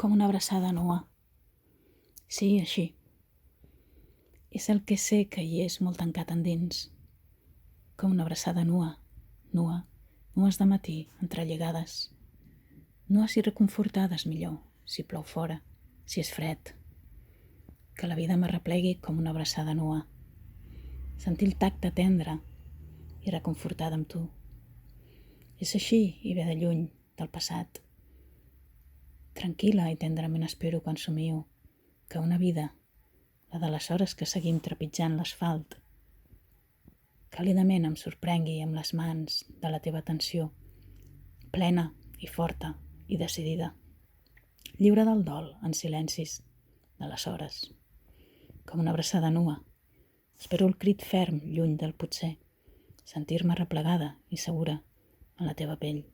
com una abraçada nua. Sí, així. És el que sé que hi és molt tancat endins, com una abraçada nua, nues de matí, entrelligades, nues i reconfortades millor, si plou fora, si és fred, que la vida m'arreplegui com una abraçada nua, sentir el tacte tendre i reconfortada amb tu. És així i ve de lluny, del passat. Tranquil·la i tendrament espero quan somio que una vida, la de les hores que seguim trepitjant l'asfalt, càlidament em sorprengui amb les mans de la teva atenció, plena i forta i decidida, lliure del dol en silencis de les hores, com una abraçada nua. Espero el crit ferm lluny del potser, sentir-me replegada i segura en la teva pell.